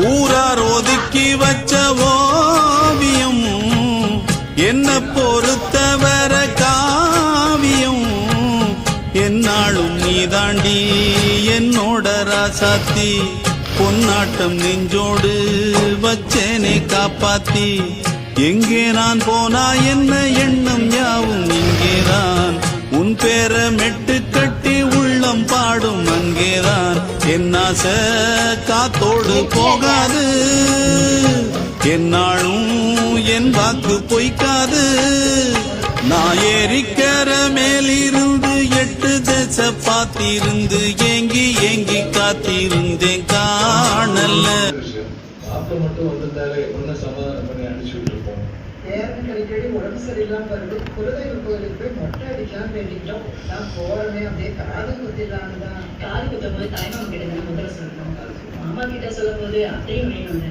ஊரார் ஒதுக்கி வச்ச ஓவியம் என்ன பொறுத்தவர காவியம் என்னாலும் நீதாண்டி என்னோட ராசாத்தி பொன்னாட்டம் நெஞ்சோடு வச்சேனே காப்பாத்தி எங்கே நான் போனா என்ன எண்ணம் யாவும் இங்கேதான் உன் பேர மெட்டு கட்டி உள்ளம் பாடும் அங்கேதான் என் ஆசை காத்தோடு போகாது என்னாலும் என் வாக்கு பொய்க்காது நான் ஏறிக்கிற மேலிருந்து 8 தேச பார்த்திருந்து ஏங்கி ஏங்கி காத்திருந்தேன் காணல மட்டும் வந்திருந்தாலே ஒன்ன சமாதானம் பண்ணி அனுப்பிச்சு விட்டுருப்போம். அடிக்கடி உடம்பு சரியில்லாம வருது. குலதெய்வ கோயிலுக்கு போய் மொட்டை அடிக்கலாம் வேண்டிக்கிட்டோம். நான் போறமே அப்படியே காது குத்திடலான்னு தான். காது குத்தும் போது தாய்மாமன் கிட்ட முதல்ல சொல்லணும். மாமா கிட்ட சொல்லும் போது அத்தையும் வேணும்.